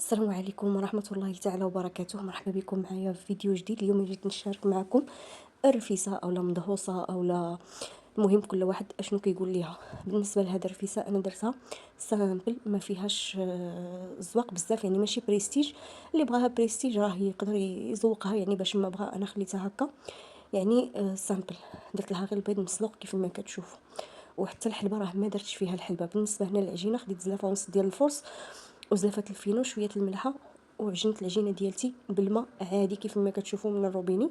السلام عليكم ورحمة الله تعالى وبركاته. مرحبا بكم معايا في فيديو جديد. اليوم جيت نشارك معكم الرفيسة اولا مدهوسة اولا المهم كل واحد اشنو كيقول ليها. بالنسبه لهذا الرفيسه انا درتها سامبل، ما فيهاش زواق بزاف، يعني ماشي بريستيج. اللي بغاها بريستيج راه يقدر يزوقها، يعني باش ما بغى انا خليتها هكا يعني سامبل. درت لها غير البيض مسلوق كيف ما كتشوفوا، وحتى الحلبه راه ما درتش فيها الحلبه. بالنسبه هنا للعجينه خديت زلافه ونص ديال الفرص وزلافه الفينو شويه الملحه، وعجنت العجينه ديالتي بالماء عادي كيف ما كتشوفوا من الروبيني.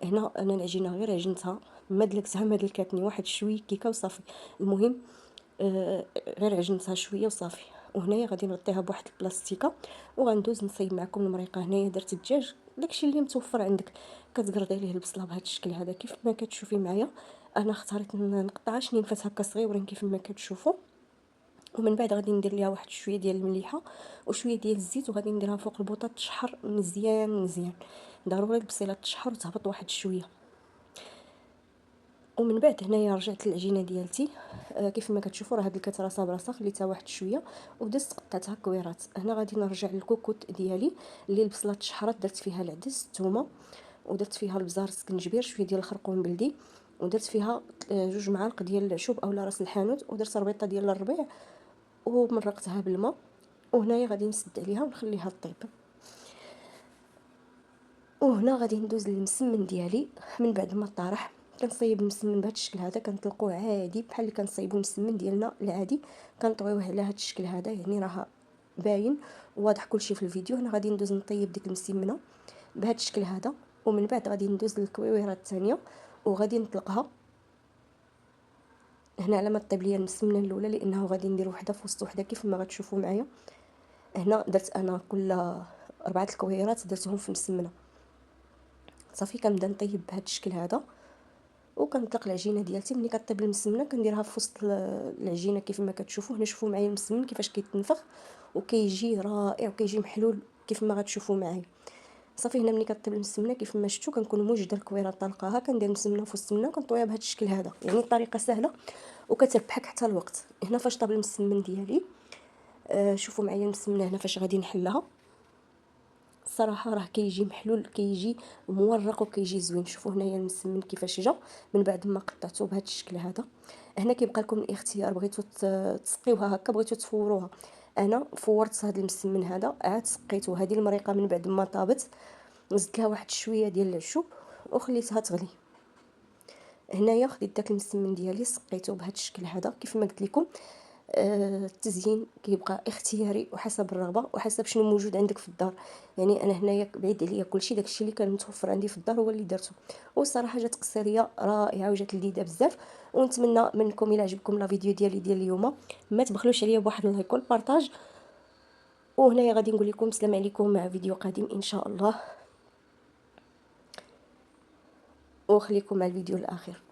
هنا انا العجينه غير عجنتها، ما دلكتها ما دلكاتني، واحد شويه كيكه وصافي. المهم غير عجنتها شويه وصافي. وهنايا غادي نغطيها بواحد البلاستيكه وغندوز نصايب معكم المريقه. هنايا درت الدجاج، داكشي اللي متوفر عندك. كتقرضي ليه البصله بهذا الشكل هذا كيف ما كتشوفي معايا. انا اختاريت نقطعها شنينفات هكا صغيورين كيف ما كتشوفوا. ومن بعد غادي ندير ليها واحد شويه ديال المليحه وشويه ديال الزيت، وغادي نديرها فوق البوطه تشحر مزيان مزيان. ضروري البصيله تشحر وتهبط واحد شويه. ومن بعد هنايا رجعت العجينه ديالتي كيف ما كتشوفوا راه هاد الكتره صابره خليتها واحد شويه ودزت قطعتها كويرات. هنا غادي نرجع للكوكوت ديالي اللي البصله تشحرات، درت فيها العدس الثومه ودرت فيها البزار السكنجبير شويه ديال الخرقوم بلدي، ودرت فيها 2 معالق ديال العشوب اولا راس الحانوت، ودرت ربيطه ديال الربيع ومرقتها بالماء. وهنايا غادي نسد عليها ونخليها طيب. وهنا غادي ندوز للمسمن ديالي. من بعد ما طارح كنصايب المسمن بهذا الشكل هذا، كنطلقوه عادي بحال اللي كنصايبوا المسمن ديالنا العادي، كنطويوه على هذا الشكل هذا، يعني راه باين واضح كلشي في الفيديو. هنا غادي ندوز نطيب ديك المسمنه بهذا الشكل هذا، ومن بعد غادي ندوز للكويويره الثانيه وغادي نطلقها. هنا على ما طيب ليا المسمنه الاولى لانه غادي ندير وحده في وسط وحده كيف ما غتشوفوا معايا. هنا درت انا كل 4 الكويرات درتهم في المسمنه صافي. كنبدا نطيب بهذا الشكل هذا وكنطلق العجينه ديالتي. ملي كطيب المسمنه كنديرها في وسط العجينه كيف ما كتشوفوا. هنا شوفوا معايا المسمن كيفاش كيتنفخ وكيجي رائع وكيجي محلول كيف ما غتشوفوا معايا. صافي هنا ملي كطيب المسمنه كيف ما شفتوا كنكون موجده الكويره طالقاها، كندير المسمنه في وسط السمنه وكنطويها بهذا الشكل هذا، يعني الطريقه سهله وكتربحك حتى الوقت. هنا فاش طاب المسمن ديالي شوفوا معايا المسمنه هنا فاش غادي نحلها. الصراحه راه كيجي محلول، كيجي مورق وكيجي زوين. شوفوا هنايا المسمن كيفاش جا من بعد ما قطعته بهذا الشكل هذا. هنا كيبقى لكم الاختيار، بغيتو تسقيوها هكا بغيتو تفوروها. انا فورت هذا المسمن هذا عاد سقيته. هذه المريقه من بعد ما طابت زدت لها واحد شويه ديال العشوب وخليتها تغلي. هنايا خديت داك المسمن ديالي سقيته بهذا الشكل هذا كيف ما قلت لكم. التزيين كيبقى اختياري وحسب الرغبه وحسب شنو موجود عندك في الدار. يعني انا هنايا بعيد عليا كلشي، داكشي اللي كان متوفر عندي في الدار هو اللي درته. والصراحه جات قصريه رائعه وجات لذيذه بزاف. ونتمنى منكم الى عجبكم لا فيديو ديالي ديال اليوم ما تبخلوش عليا بواحد اللايك والبارطاج. وهنايا غادي نقول لكم السلام عليكم مع فيديو قادم ان شاء الله، وخليكم مع الفيديو الاخير.